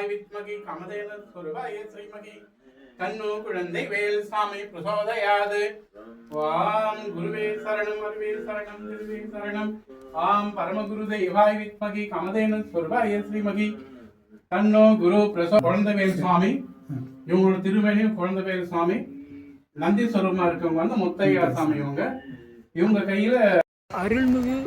வித்மகி கமதேன சொருபாய ஸ்ரீமகி தன்னோ குழந்தை வேல் சாமி பிரசோதயாது. வாம் குருவே சரணம் அருவே சரணம் திருவே சரணம். ஆம் பரமகுரு தேவாய் வித்மகி கமதேன சொருபாய ஸ்ரீமகி தன்னோ குரு பிரசோ. குழந்தைவேல் சுவாமி இவங்களோட திருமணியும் குழந்தைவேல் சுவாமி. நந்தி சொரூபமா இருக்கவங்க வந்து முத்தையா சாமி. இவங்க கையில அருள்மிகு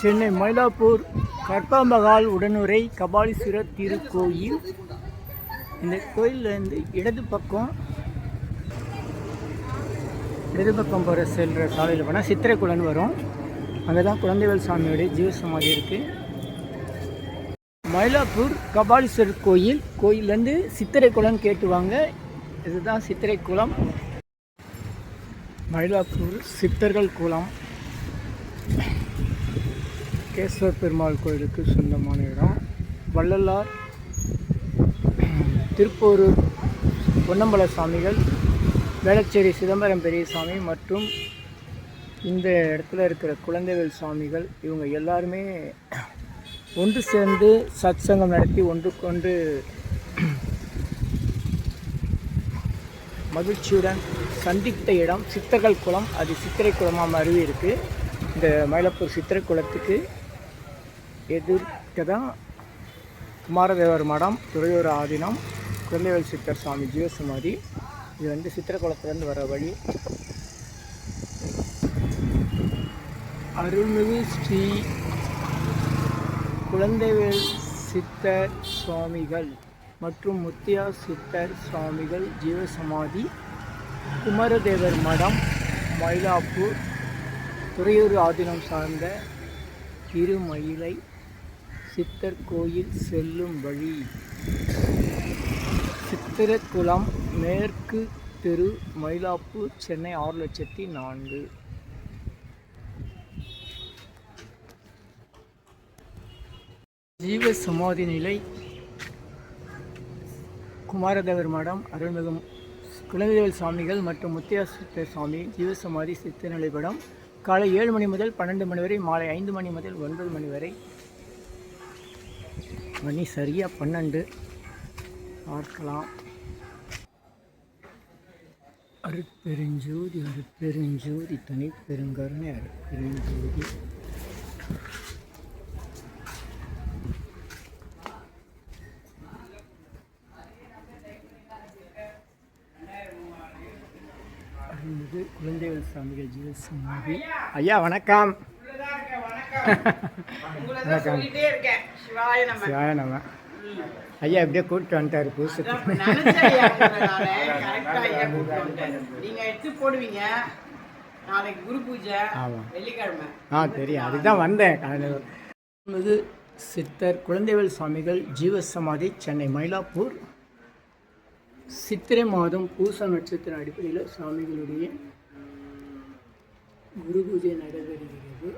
சென்னை மயிலாப்பூர் கற்பம்பகால் உடனுரை கபாலீஸ்வரர் திருக்கோயில். இந்த கோயிலேருந்து இடது பக்கம் போகிற செல்கிற சாலையில் போனால் சித்திரைக்குளம்னு வரும். அங்கே தான் குழந்தைவேல் சாமியோடைய ஜீவசமாதி இருக்குது. மயிலாப்பூர் கபாலீஸ்வரர் கோயிலேருந்து சித்திரைக்குளம்னு கேட்டுவாங்க. இதுதான் சித்திரைக்குளம். மயிலாப்பூர் சித்தர்கள் குளம் கேசவ பெருமாள் கோயிலுக்கு சொந்தமான இடம். வள்ளலார், திருப்போரூர் பொன்னம்பல சாமிகள், வேளச்சேரி சிதம்பரம் பெரியசாமி மற்றும் இந்த இடத்துல இருக்கிற குழந்தைவேல் சாமிகள் இவங்க எல்லாருமே ஒன்று சேர்ந்து சத்சங்கம் நடத்தி ஒன்றுக்கொண்டு மகிழ்ச்சியுடன் சந்தித்த இடம் சித்தர்கள் குளம். அது சித்திரை குளமாக அருவி இருக்குது. இந்த மயிலாப்பூர் சித்திரை குளத்துக்கு எதிர்க்க தான் குமாரதேவர் மடம், துறையூர் ஆதீனம், குழந்தைவேல் சித்தர் சுவாமி ஜீவசமாதி. இது வந்து சித்திரை குளத்துலேருந்து வர வழி. அருள்மிகு ஸ்ரீ குழந்தைவேல் சித்தர் சுவாமிகள் மற்றும் முத்தியா சித்தர் சுவாமிகள் ஜீவசமாதி, குமரதேவர் மடம், மயிலாப்பூர், துறையூர் ஆதீனம் சார்ந்த திருமயிலை சித்தர் கோயில் செல்லும் வழி. சித்திரக்குளம், மேற்கு தெரு, மயிலாப்பூர், சென்னை 6,04,000. ஜீவ சமாதி நிலை குமாரதேவர் மடம், அருள்மிகு குழந்தைவேல் சாமிகள் மற்றும் முத்தியா சித்தர் சுவாமி ஜீவசமாதி சித்தநிலை படம். காலை 7 மணி முதல் 12 மணி வரை, மாலை 5 மணி முதல் 9 மணி வரை. மணி சரியாக 12 பார்க்கலாம். அருட்பெருஞ்சோதி அருட்பெருஞ்சோதி தனிப்பெருங்கருணை அருட்பெருஞ்சோதி. அருள்மிகு குழந்தைவேல் சாமிகள் ஜீவசமாதி. ஐயா வணக்கம். வணக்கம். சிவாய நம. ஐயா எப்படியே கூப்பிட்டு வந்துட்டாரு பூசத்துக்கு. தெரியும், அதுதான் வந்தேன். அருள்மிகு சித்தர் குழந்தைவேல் சாமிகள் ஜீவசமாதி, சென்னை மயிலாப்பூர். சித்திரை மாதம் பூச நட்சத்திர அடிப்படையில் சாமிகளுடைய குரு பூஜை நடைபெறுகிறது.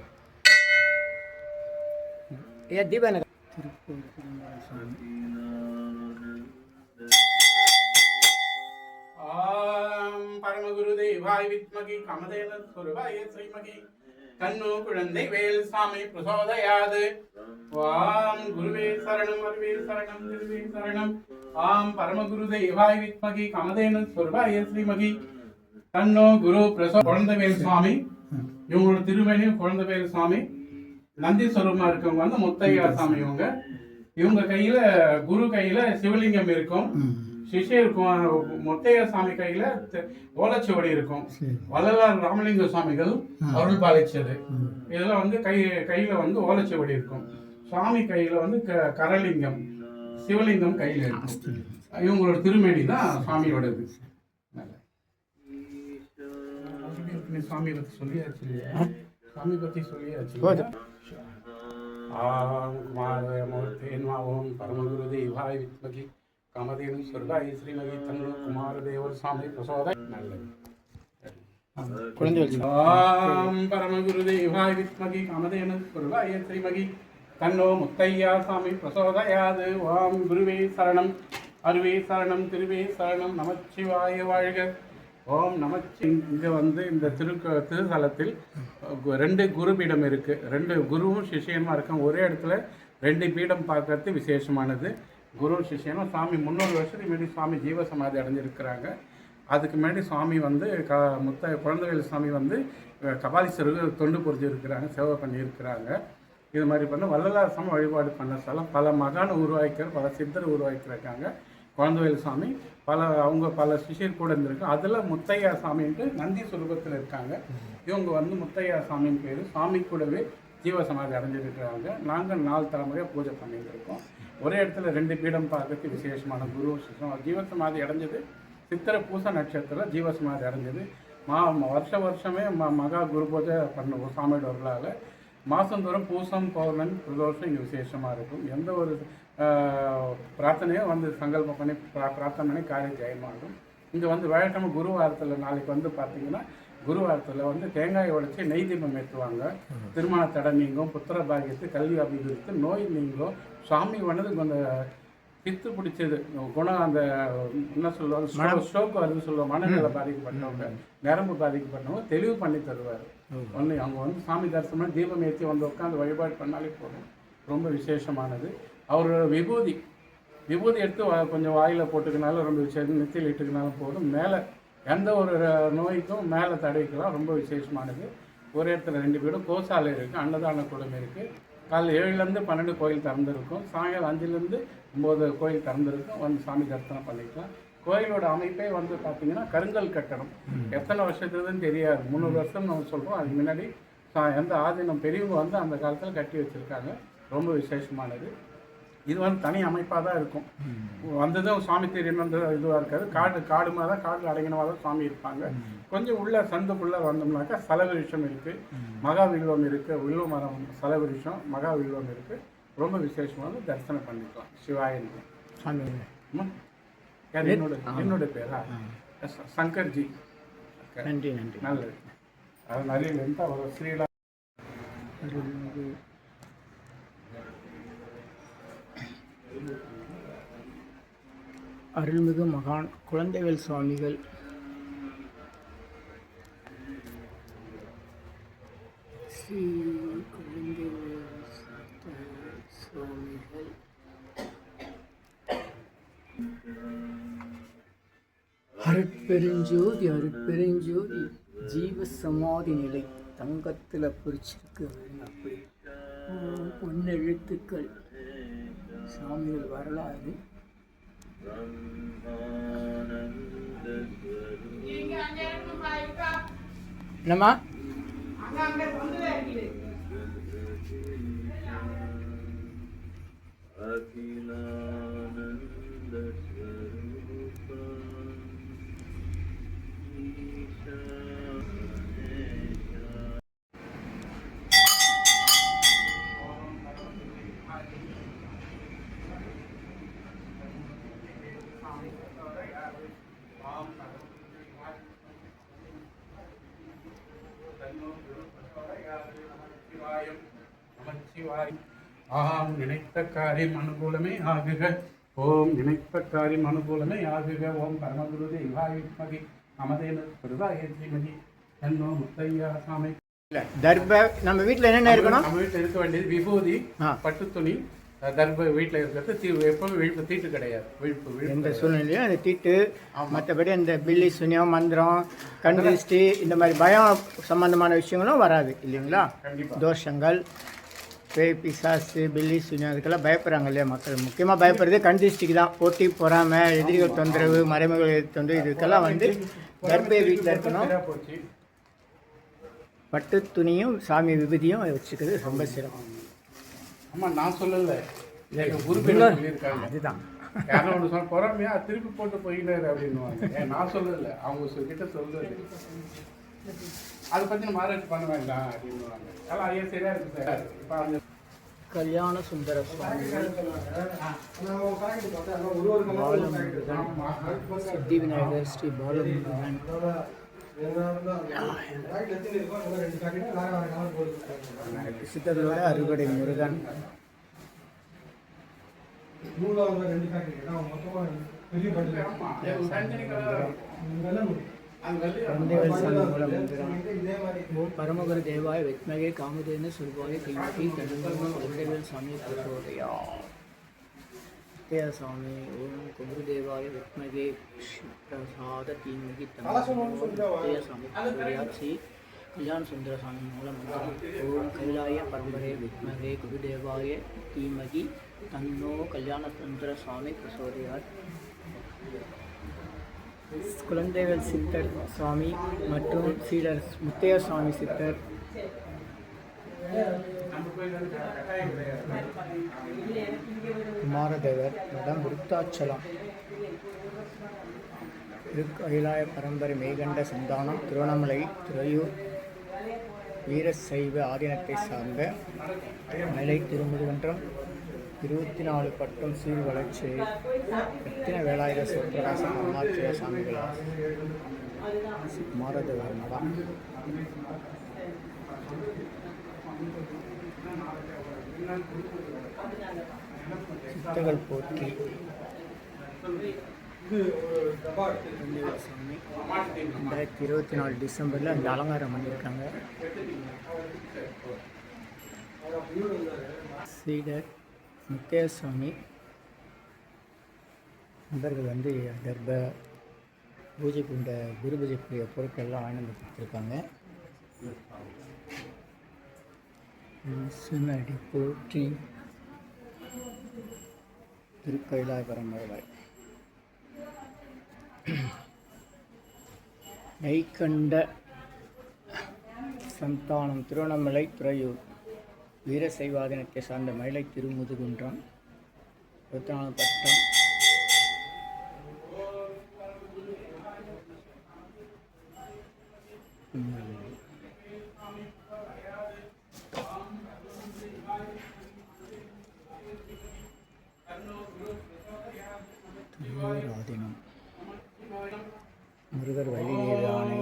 தீபநகர் திருப்பூர் சாமி. ஆம் பரமகுரு தேவாய் வித்மகி கமதேன சொருபாய ஸ்ரீமகி தன்னோ குழந்தை வேல் சாமி பிரசோதயாது. வாம் குருவே சரணம் அருவே சரணம் திருவே சரணம். ஆம் பரமகுரு தேவாய் வித்மகி கமதேன சொருபாய ஸ்ரீமகி தன்னோ குரு பிரசோ. குழந்தைவேல் சுவாமி இவங்களோட திருமணியும் குழந்தைவேல் சுவாமி. நந்தி சொரூபமா இருக்கவங்க வந்து முத்தையா சாமி. இவங்க கையில குரு கையில சிவலிங்கம் இருக்கும், சிஷை இருக்கும். முத்தையா சாமி கையில ஓலச்சுவடி இருக்கும். வள்ளலார் ராமலிங்க சுவாமிகள் அருள் பாலிச்சது. இதெல்லாம் வந்து கையில வந்து ஓலச்சுவடி இருக்கும். சுவாமி கையில வந்து கரலிங்கம், சிவலிங்கம் கையில இருக்கும். இவங்களோட திருமேனி தான் சுவாமியோடது. சுவாமி பத்தி சொல்லியாச்சு. சாமி பத்தி சொல்லியாச்சு. ஓம் பரமகுரு தேவாய் வித்மகி கமதேன சொர்காய ஸ்ரீமகி தன்னோ குமாரதேவர் சாமி பிரசோத. நல்லது. ஓம் பரமகுரு தேவாய் வித்மகி கமதேன சொர்காய ஸ்ரீமகி தன்னோ முத்தையா சாமி பிரசோதயாது. ஓம் குருவே சரணம் அருவே சரணம் திருவே சரணம். நமச்சிவாய வாழ்க. ஓம் நமச்சி. இங்கே வந்து இந்த திருத்தலத்தில் 2 குருபீடம் இருக்குது. 2 குருவும் சிஷியமாக இருக்காங்க. ஒரே இடத்துல 2 பீடம் பார்க்கறது விசேஷமானது. குரு சிஷ்யனும் சாமி 300 வருஷத்துக்கு முன்னாடி சுவாமி ஜீவசமாதி அடைஞ்சிருக்கிறாங்க. அதுக்கு முன்னாடி சுவாமி வந்து குழந்தைவேல் சாமி வந்து கபாலீஸ்வரருக்கு தொண்டு புரிஞ்சிருக்கிறாங்க, சேவை பண்ணியிருக்கிறாங்க. இது மாதிரி பண்ண வள்ளலார் சாமி வழிபாடு பண்ண ஸ்தலம். பல மகான் உருவாக்கிற, பல சித்தர் உருவாக்கியிருக்காங்க. குழந்தைவேல் சாமி அவங்க பல சிஷியர் கூட இருந்திருக்கு. அதில் முத்தையா சாமின்ட்டு நந்தி சுரூபத்தில் இருக்காங்க. இவங்க வந்து முத்தையா சாமின்னு பேர். சாமி கூடவே ஜீவசமாதி அடைஞ்சிருக்கிறாங்க. நாங்கள் 4 தலைமுறையாக பூஜை பண்ணியிருக்கோம். ஒரே இடத்துல 2 பீடம் பார்க்கறதுக்கு விசேஷமான குரு சிஷ்யம். ஜீவசமாதி அடைஞ்சது சித்திரை பூச நட்சத்திரம் ஜீவசமாதி அடைஞ்சது. வருஷமே மகா குரு பூஜை பண்ணுவோம் சாமியோட அருளால். மாதந்தோறும் பூசம் பௌர்ணமி பிரதோஷம் இங்கே விசேஷமாக இருக்கும். எந்த ஒரு பிரார்த்தனையும் வந்து சங்கல்பம் பண்ணி பிரார்த்தனை பண்ணி காரியம் ஜெயமாகும். இங்கே வந்து வியாழக்கிழமை குருவாரத்தில் நாளைக்கு வந்து பார்த்திங்கன்னா குருவாரத்தில் வந்து தேங்காய் உடைச்சி நெய் தீபம் ஏற்றுவாங்க. திருமண தடை நீங்கும், புத்திர பாகியத்து, கல்வி அபிவிருத்தி, நோய் நீங்கும். சாமி வந்து கொஞ்சம் பித்து பிடிச்சது குணம், அந்த என்ன சொல்லுவாங்க, ஸ்ட்ரோக் வருதுன்னு சொல்லுவாங்க. மனநிலை பாதிக்கப்பட்டவங்க, நரம்பு பாதிக்கப்பட்டவங்க தெளிவு பண்ணி தருவார். ஒன்று அவங்க வந்து சாமி தரிசனம் தீபம் ஏற்றி வந்து உட்காந்து வழிபாடு பண்ணாலே போதும். ரொம்ப விசேஷமானது. அவர் விபூதி எடுத்து கொஞ்சம் வாயில் போட்டுக்கினாலும் ரொம்ப விசேஷம், நெத்தியில் இட்டுக்கினாலும் போதும். மேலே எந்த ஒரு நோய்க்கும் மேலே தடவிக்கலாம். ரொம்ப விசேஷமானது. ஒரு இடத்துல 2 வீடும் கோசாலை இருக்குது, அன்னதான கூடம் இருக்குது. காலைல 7லேருந்து 12 கோயில் திறந்துருக்கும். சாயங்காலம் 5லேருந்து 9 கோயில் திறந்துருக்கும். வந்து சாமி தரிசனம் பண்ணிக்கலாம். கோயிலோட அமைப்பே வந்து பார்த்திங்கன்னா கருங்கல் கட்டணம். எத்தனை வருஷத்துக்குன்னு தெரியாது, 300 வருஷம் நம்ம சொல்கிறோம். அதுக்கு முன்னாடி எந்த ஆதீனம் பெரியவங்க வந்து அந்த காலத்தில் கட்டி வச்சுருக்காங்க. ரொம்ப விசேஷமானது. இது வந்து தனி அமைப்பாக தான் இருக்கும். வந்ததும் சுவாமி தெரியும் வந்து இதுவாக இருக்காது. காடு மாதிரி தான், காடு அடங்கினமாக தான் சுவாமி இருப்பாங்க. கொஞ்சம் உள்ள சந்துக்குள்ளே வந்தோம்னாக்கா சலவிருஷம் இருக்குது, மகாவில்வம் இருக்குது. வில்வ மரம், சலவிருஷம், மகாவில்வம் இருக்குது. ரொம்ப விசேஷமாக தரிசனம் பண்ணிக்கலாம். சிவாயனுக்கு சாமி. என்னோட பேரா சங்கர்ஜி. நன்றி. நல்லது. அது நிறைய லென்த்தாக வரும். ஸ்ரீலா அருள்மிகு மகான் குழந்தைவேல் சுவாமிகள் ஸ்ரீ குழந்தைவேல் சுவாமிகள் அருட்பெருஞ்சோதி ஜீவ சமாதி நிலை தங்கத்தில் பிடிச்சிருக்கு. அப்படி பொன்னெழுத்துக்கள் சாமிகள் வரலாறு. என்னம்மா ஆம் நினைத்த காரியம் அனுகூலமே ஆகுக. ஓம் நினைத்த காரியம் அனுகூலமே ஆகுக. ஓம் பரமகுரு தேவாய வித்மகி நமதேன பிரதாய தீமகி தன்னோ முத்தையா சாமி. தர்ப நம்ம வீட்டில் என்னென்ன இருக்கணும்? நம்ம வீட்டில் இருக்க வேண்டியது விபூதி, பட்டு துணி, தர்ப வீட்டில் இருக்கிறது. எப்பவும் விழிப்பு தீட்டு கிடையாது. விழிப்பு எந்த சூழ்நிலையும் அந்த தீட்டு. மற்றபடி அந்த பில்லி சுனியம், மந்திரம், கண் திருஷ்டி, இந்த மாதிரி பயம் சம்பந்தமான விஷயங்களும் வராது இல்லைங்களா? தோஷங்கள், பேய், பிசாசு, பில்லி சுனியம், அதுக்கெல்லாம் பயப்படுறாங்க இல்லையா மக்கள்? முக்கியமாக பயப்படுறது கண் திருஷ்டிக்கு தான். போட்டி, பொறாமை, எதிரிகள் தொந்தரவு, மறைமுக தொந்தரவு, இதுக்கெல்லாம் வந்து தர்பை வீட்டில் இருக்கணும். பட்டு துணியும் சாமி விபூதியும் வச்சுக்கிறது ரொம்ப சிரமம். ஆமாம், நான் சொல்லலை, சொல்லியிருக்காங்க. அதுதான் யாரும் ஒன்று சொன்ன பொறாமையா திருப்பி போட்டு போயினாரு அப்படின்னுவாங்க. நான் சொல்லலை, அவங்க கிட்ட சொல்றது. அதை பற்றி நம்ம ஆராய்ச்சி பண்ண வேண்டாம் அப்படின்னுவாங்க. அதெல்லாம் ஐயா சரியா இருக்கு சார். இப்போ அந்த கல்யாண சுந்தர சுவாமிகள், சித்தி விநாயகர், ஸ்ரீ பாலமுருகன், சித்தர்களோட அறுபடை முருகன், பரமகுரு தேவாய வித்மகே காமதேன சுருபாய தீமகி தன்மோ குழந்தைவேல் சாமி பிரசோதயா. முத்தையசாமி ஓம் குருதேவாய வித்மகே பிரசாத தீமகி முத்தையசாமி ஸ்ரீ கல்யாண சுந்தரசாமி மூலமந்திரம் ஓம் கைலாய பரம்பரை வித்மகே குருதேவாய தீமகி தன்னோ கல்யாண சுந்தரசாமி பிரசோதயாத். குழந்தைகள் சித்தர் சுவாமி மற்றும் சீடர் முத்தையசாமி சித்தர் குமாரதேவர் மடம் விருத்தாச்சலம் திருக்கைலாய பரம்பரை மேகண்ட சந்தானம் திருவண்ணாமலை துறையூர் வீரசைவ ஆதீனத்தை சார்ந்த மலை திருமுருகன்றம் 24 பட்டம் சீர் வளர்ச்சி ரத்தின வேலாயுத சிவபிரகாச அருணாச்சல சாமிகளார் குமாரதேவர் மடம். சித்தர்கள் போற்றி 2024 டிசம்பரில் அந்த அலங்காரம் பண்ணியிருக்காங்க. சீடர் முத்தையசாமி நண்பர்கள் கர்ப்ப பூஜைக்கு இந்த குரு பூஜைக்குரிய பொருட்கள்லாம் வாங்கி கொடுத்துருக்காங்க. சுனடி போற்றி திருக்கைலாய பரம்பரை நெய்கண்ட சந்தானம் திருவண்ணாமலை துறையூர் வீரசைவாதனத்தை சார்ந்த மயிலை திருமுதுகுன்றம் 24 பட்டம் ஆதீனம் முருகர் வள்ளி நீரானை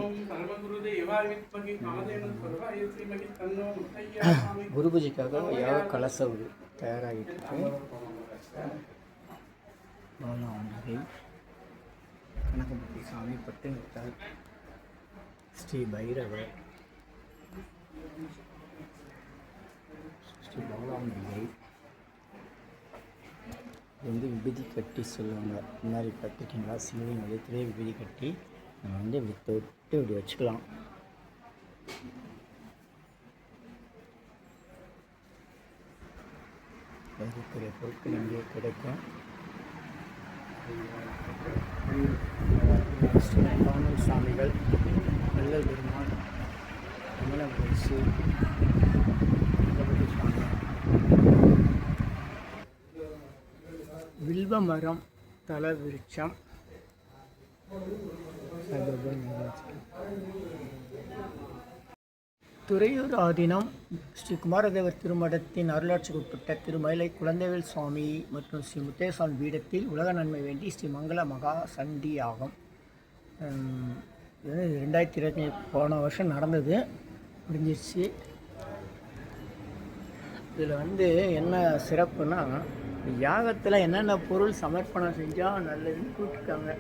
குரு பூஜைக்காக யாக கலசம் தயாராகிட்டு இருக்கு. பாலாம்பிகை கனகம்பட்டி சாமி பட்டினத்தார் ஸ்ரீ பைரவர் ஸ்ரீ பாலாம்பிகை விபூதி கட்டி சொல்லுவாங்க. இந்த மாதிரி பார்த்துட்டிங்களா சிவலி மையத்திலே விபூதி கட்டி நம்ம இப்படி தொட்டு இப்படி வச்சுக்கலாம். அதுக்குரிய பொருட்கள் இங்கே கிடைக்கும். காமல் சாமிகள் வள்ளல் பெருமாள் கமலபரிசு வில்வ மரம் தல விருட்சம் துறையூர் ஆதீனம் ஸ்ரீ குமாரதேவர் திருமடத்தின் அருளாட்சிக்கு உட்பட்ட திருமயிலை குழந்தைவேல் சுவாமி மற்றும் ஸ்ரீ முத்தையசாமி பீடத்தில் உலக நன்மை வேண்டி ஸ்ரீ மங்கள மகா சண்டி யாகம் 2025 போன வருஷம் நடந்தது, முடிஞ்சிருச்சு. இதில் என்ன சிறப்புனா யாகத்தில் என்னென்ன பொருள் சமர்ப்பணம் செஞ்சால் நல்லதுன்னு கூப்பிட்டுருக்காங்க.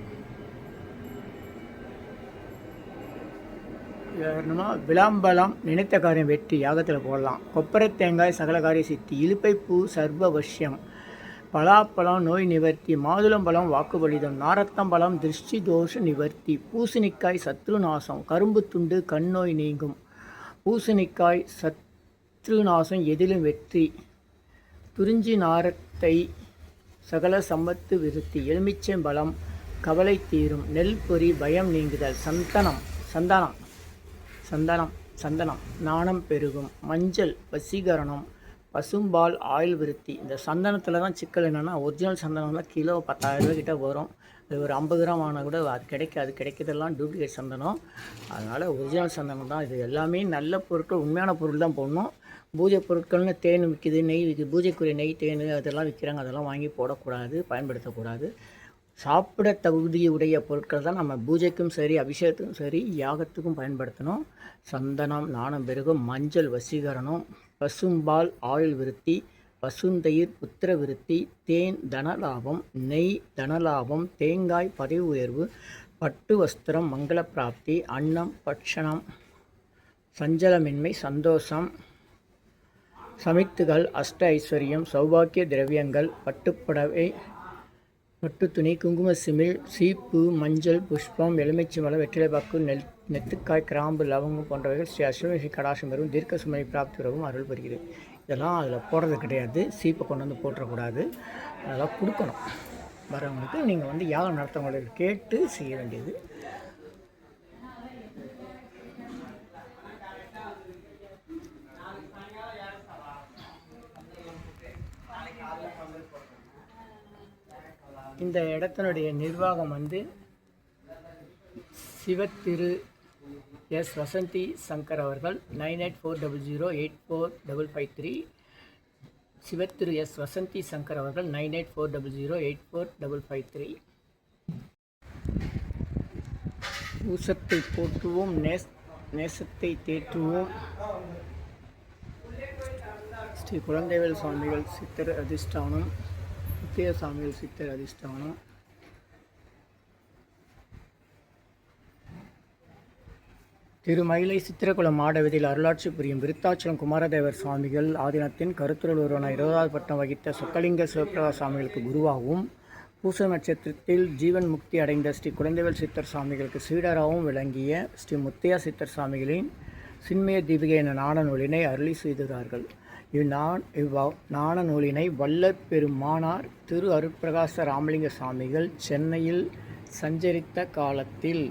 என்னன்னா விளாம்பலம் நினைத்த காரியம் வெற்றி யாகத்தில் போடலாம். கொப்பரை தேங்காய் சகல காரிய சித்தி, இலுப்பைப்பூ சர்வவசியம், பலாப்பழம் நோய் நிவர்த்தி, மாதுளம்பழம் வாக்குபலிதம், நாரத்தம்பழம் திருஷ்டி தோஷ நிவர்த்தி, பூசணிக்காய் சத்ருநாசம், கரும்பு துண்டு கண் நோய் நீங்கும், பூசணிக்காய் சத்ருநாசம் எதிலும் வெற்றி, துறிஞ்சி நாரத்தை சகல சம்பத்து விருத்தி, எலுமிச்சம்பழம் கவலை தீரும், நெல் பொறி பயம் நீங்குதல், சந்தனம் நாணம் பெருகும், மஞ்சள் வசீகரணம், பசும்பால் ஆயில் விருத்தி. இந்த சந்தனத்தில் தான் சிக்கல் என்னென்னா ஒரிஜினல் சந்தனம்லாம் கிலோ 10,000 ரூபா கிட்ட வரும். அது ஒரு 50 கிராம் ஆனால் கூட அது கிடைக்கிறதெல்லாம் டூப்ளிகேட் சந்தனம். அதனால் ஒரிஜினல் சந்தனம் தான் இது. எல்லாமே நல்ல பொருட்கள், உண்மையான பொருள் தான் போடணும். பூஜை பொருட்கள்னு தேன் விற்கிது, நெய் விற்கிது, பூஜைக்குரிய நெய் தேன் அதெல்லாம் விற்கிறாங்க. அதெல்லாம் வாங்கி போடக்கூடாது, பயன்படுத்தக்கூடாது. சாப்பிட தகுதியுடைய பொருட்கள் தான் நம்ம பூஜைக்கும் சரி அபிஷேகத்துக்கும் சரி யாகத்துக்கும் பயன்படுத்தணும். சந்தனம் நாணம் பெருகும், மஞ்சள் வசீகரணம், பசும்பால் ஆயுள் விருத்தி, பசுந்தயிர் புத்திர விருத்தி, தேன் தனலாபம், நெய் தனலாபம், தேங்காய் பதவி உயர்வு, பட்டு வஸ்திரம் மங்கள பிராப்தி, அன்னம் பட்சணம் சஞ்சலமின்மை சந்தோஷம், சமித்துகள் அஷ்ட ஐஸ்வர்யம், சௌபாக்கிய திரவியங்கள், பட்டுப்புடவை பட்டு துணி, குங்கும சிமிழ், சீப்பு, மஞ்சள், புஷ்பம், எலுமிச்சம்பழம், வெற்றிலைப்பாக்கு, நெத்துக்காய், கிராம்பு, லவங்கம் போன்றவைகள் ஸ்ரீ அஸ்வமேஷி கடாசம் பெறும் தீர்க்க சுமனை பிராப்தி வரவும் அருள் பெறுகிறது. இதெல்லாம் அதில் போடுறது கிடையாது. சீப்பை கொண்டு வந்து போட்டுறக்கூடாது. அதெல்லாம் கொடுக்கணும் வரவங்களுக்கு. நீங்கள் வந்து யாகம் நடத்தவங்களுக்கு கேட்டு செய்ய வேண்டியது. இந்த இடத்தினுடைய நிர்வாகம் வந்து சிவத்திரு எஸ் வசந்தி சங்கர் அவர்கள் 9840084553. சிவத்திரு எஸ் வசந்தி சங்கர் அவர்கள் 9840084553. ஊசத்தை போற்றுவோம், நேசத்தை தேற்றுவோம். ஸ்ரீ குழந்தைவேல் சுவாமிகள் சித்தர் அதிஷ்டானம், முத்திய சாமிகள் சித்தர் அதிஷ்டானம். திருமயிலை சித்திரகுளம் மாடவதில் அருளாட்சி புரியும் விருத்தாச்சலம் குமாரதேவர் சுவாமிகள் ஆதீனத்தின் கருத்துருள் ஒருவன 20வது பட்டம் வகித்த சொக்கலிங்க சிவபிரகாச சுவாமிகளுக்கு குருவாகவும், பூச நட்சத்திரத்தில் ஜீவன் முக்தி அடைந்த ஸ்ரீ குழந்தைவேல் சித்தர் சுவாமிகளுக்கு சீடராகவும் விளங்கிய ஸ்ரீ முத்தையா சித்தர் சுவாமிகளின் சின்மய தீபிகை என நாண நூலினை அருளி செய்துகிறார்கள். நாண நூலினை வல்லற் பெருமானார் திரு அருட்பிரகாச ராமலிங்க சுவாமிகள் சென்னையில் சஞ்சரித்த காலத்தில்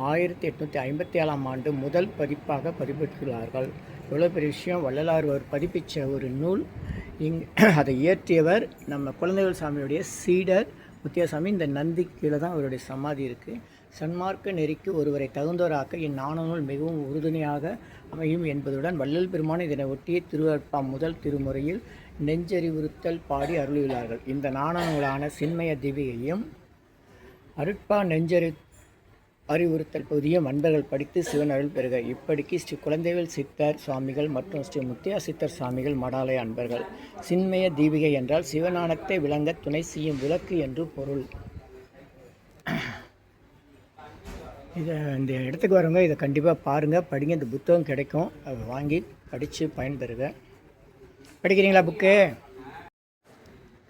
1857ஆம் ஆண்டு முதல் பதிப்பாக பதிப்பித்துள்ளார்கள். எவ்வளோ பெரிய விஷயம்! வள்ளலார் பதிப்பித்த ஒரு நூல். அதை இயற்றியவர் நம்ம குழந்தைவேல் சாமியுடைய சீடர் முத்தியாசாமி. இந்த நந்தி கீழே தான் அவருடைய சமாதி இருக்குது. சன்மார்க்க நெறிக்கு ஒருவரை தகுந்தவராக்க இந்நாண நூல் மிகவும் உறுதுணையாக அமையும் என்பதுடன் வள்ளல் பெருமான் இதனை ஒட்டிய திருவருட்பா முதல் திருமுறையில் நெஞ்சறிவுறுத்தல் பாடி அருளியுள்ளார்கள். இந்த நாண நூலான சின்மய தீபிகையும் அருட்பா அறிவுறுத்தல் பகுதியும் அன்பர்கள் படித்து சிவன் அருள் பெறுக. இப்படிக்கு ஸ்ரீ குழந்தைவேல் சித்தர் சுவாமிகள் மற்றும் ஸ்ரீ முத்தையா சித்தர் சுவாமிகள் மடாலய அன்பர்கள். சின்மய தீபிகை என்றால் சிவஞானத்தை விளங்க துணை செய்யும் விளக்கு என்று பொருள். இந்த இடத்துக்கு வரவங்க இதை கண்டிப்பாக பாருங்கள், படிங்க. இந்த புத்தகம் கிடைக்கும், அதை வாங்கி படித்து பயன்பெறுக. படிக்கிறீங்களா புக்கு?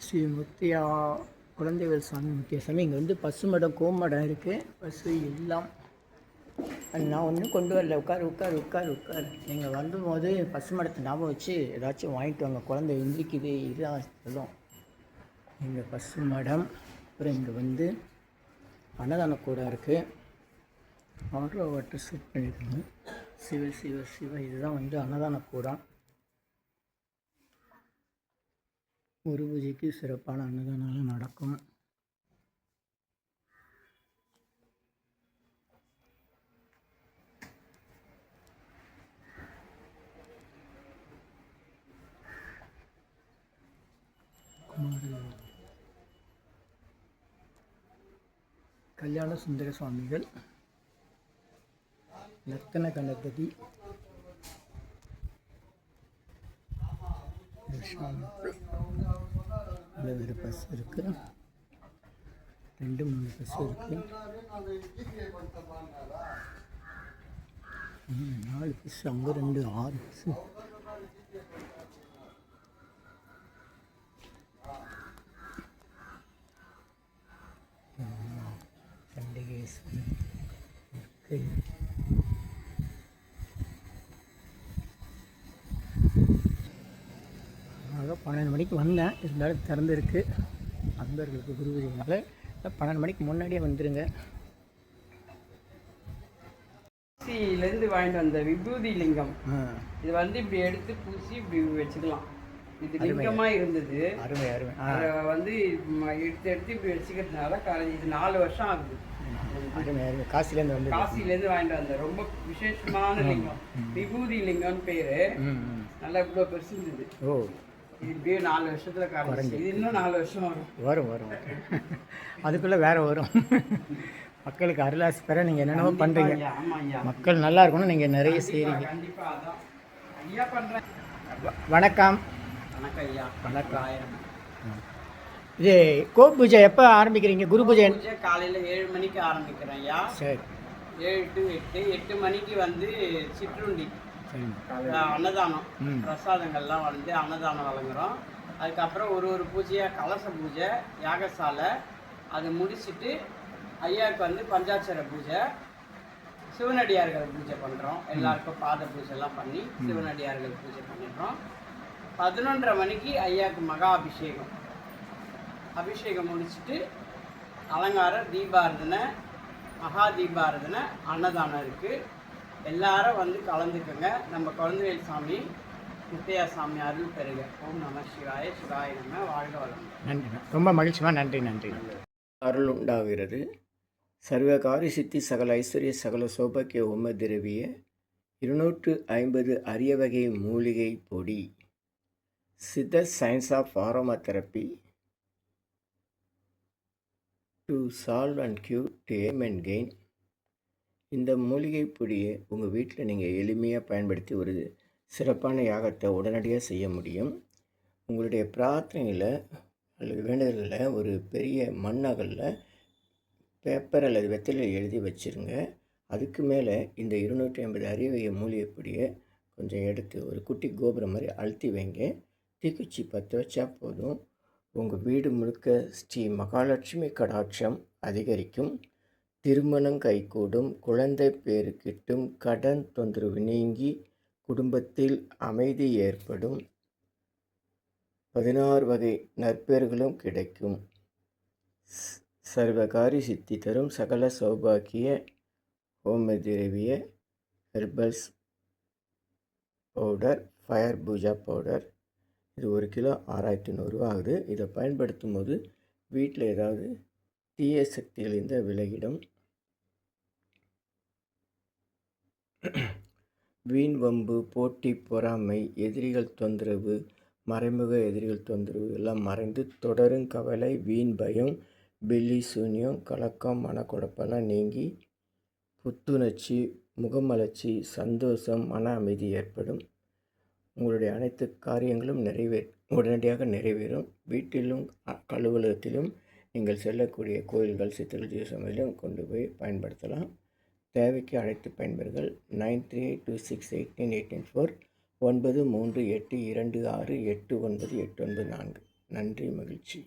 ஸ்ரீ முத்தியா குழந்தைவேல் சாமி முத்தியா சாமி. இங்கே வந்து பசுமடம் கோமடம் இருக்குது. பசு எல்லாம் நான் ஒன்றும் கொண்டு வரல. உட்கார். நீங்கள் வரும்போது பசுமடத்தை ஞாபகம் வச்சு ஏதாச்சும் வாங்கிட்டு வாங்க. குழந்தை எந்திரிக்குது இதுதான் சொல்லும். இங்கே பசுமடம். அப்புறம் இங்கே வந்து அன்னதான கூடம் இருக்குது. ஆர்வ வாட்டர் செட் பண்ணியிருக்காங்க. சிவ இதுதான் வந்து அன்னதான கூடம். ஒரு பூஜைக்கு சிறப்பான அன்னதானம் நடக்கும். கல்யாண சுந்தர சுவாமிகள், லத்தன கணபதி, வேறு பஸ் இருக்குது. 2-3 பஸ் இருக்குது. 4 பஸ், அங்கே 2, 6 பஸ். சண்டிகேஸ்வரர் இருக்குது. ஆக 12 மணிக்கு வந்தேன். இருந்தாலும் திறந்துருக்கு. அன்பர்களுக்கு குரு பூஜைனால 12 மணிக்கு முன்னாடியே வந்துடுங்க. காசியிலேருந்து வாங்கிட்டு வந்த விபூதி லிங்கம். இது வந்து இப்படி எடுத்து பூசி இப்படி வச்சுக்கலாம். இது லிங்கமாக இருந்தது. அருமை. அதை வந்து எடுத்து இப்படி வச்சுக்கிறதுனால இது 4 வருஷம் ஆகுது. அருமை. காசிலேருந்து வாங்கிட்டு வந்தேன். ரொம்ப விசேஷமான லிங்கம். விபூதி லிங்கம்னு பேர். நல்லா இவ்வளோ பெருசு இருந்தது. ஓ, இப்படியே 4 வருஷத்துல காரணம். இது இன்னும் 4 வருஷம் வரும். அதுக்குள்ளே வேற வரும். மக்களுக்கு அருளாசி பெற நீங்கள் என்னென்னவோ பண்ணுறீங்க. மக்கள் நல்லா இருக்கணும், நீங்கள் நிறைய செய்கிறீங்க. வணக்கம். வணக்கம். இது கோ பூஜை எப்போ ஆரம்பிக்கிறீங்க? குரு பூஜை காலையில் 7 மணிக்கு ஆரம்பிக்கிறேன் ஐயா. சரி. 7 to 8 மணிக்கு வந்து சிற்றுண்டி, அன்னதானம், பிரசாதங்கள்லாம் வந்து அன்னதானம் வழங்குறோம். அதுக்கப்புறம் ஒரு பூஜையாக கலச பூஜை, யாகசாலை, அதை முடிச்சுட்டு ஐயாவுக்கு வந்து பஞ்சாட்சர பூஜை, சிவனடியார்கள் பூஜை பண்ணுறோம். எல்லாருக்கும் பாத பூஜைலாம் பண்ணி சிவனடியார்கள் பூஜை பண்ணிடுறோம். 11:30 மணிக்கு ஐயாவுக்கு மகா அபிஷேகம் முடிச்சுட்டு அலங்கார தீபாரதனை, மகா தீபாரதனை, அன்னதானம் இருக்குது. எல்லாரும் வந்து கலந்துக்கங்க. நம்ம குழந்தைவேல் சாமி, முத்தையா சாமி அருள் பெறுக. ஓம் நம சிவாய, சிவாய நம. வாழ்க வளம். நன்றி, ரொம்ப மகிழ்ச்சிமா. நன்றி. அருள் உண்டாகிறது. சர்வகாரி சித்தி சகல ஐஸ்வர்ய சகல சௌபாக்கிய திரவிய 250 அரிய வகை மூலிகை பொடி, Siddha science of aroma therapy to solve and cure to aim and gain. இந்த மூலிகை பொடியை உங்கள் வீட்டில் நீங்கள் எளிமையாக பயன்படுத்தி ஒரு சிறப்பான யாகத்தை உடனடியாக செய்ய முடியும். உங்களுடைய பிரார்த்தனையில் அல்லது வேண்டுதலில் ஒரு பெரிய மண்ணகலில் பேப்பர் அல்லது வெத்தலை எழுதி வச்சுருங்க. அதுக்கு மேலே இந்த 250 அரிய வகை மூலிகை பொடியை கொஞ்சம் எடுத்து ஒரு குட்டி கோபுரம் மாதிரி அழுத்தி வைங்க. தீக்குச்சி 10 வச்சா போதும். உங்கள் வீடு முழுக்க ஸ்ரீ மகாலட்சுமி கடாட்சம் அதிகரிக்கும், திருமணம் கைகூடும், குழந்தை பேறு கிட்டும், கடன் தொந்தரவு நீங்கி குடும்பத்தில் அமைதி ஏற்படும், 16 வகை நற்பெயர்களும் கிடைக்கும். சர்வகாரி சித்தி தரும் சகல சௌபாக்கிய ஹோம திரவிய herbals powder, fire puja powder. இது 1 கிலோ 6100 ரூபா ஆகுது. இதை பயன்படுத்தும் போது வீட்டில் ஏதாவது தீய சக்திகள் இருந்தால் விலகிடும். வீண் வம்பு, போட்டி, பொறாமை, எதிரிகள் தொந்தரவு, மறைமுக எதிரிகள் தொந்தரவு எல்லாம் மறைந்து தொடரும் கவலை, வீண் பயம், பில்லி சூன்யம், கலக்கம், மனக்குழப்பெல்லாம் நீங்கி புத்துணர்ச்சி, முகமலர்ச்சி, சந்தோஷம், மன அமைதி ஏற்படும். உங்களுடைய அனைத்து காரியங்களும் உடனடியாக நிறைவேறும். வீட்டிலும் அலுவலகத்திலும் நீங்கள் செல்லக்கூடிய கோயில்கள், சித்தர்கள், ஜீவசமையிலும் கொண்டு போய் பயன்படுத்தலாம். தேவைக்கு அழைத்து பயன்பெறுங்கள். 9382689884 9382268984. நன்றி, மகிழ்ச்சி.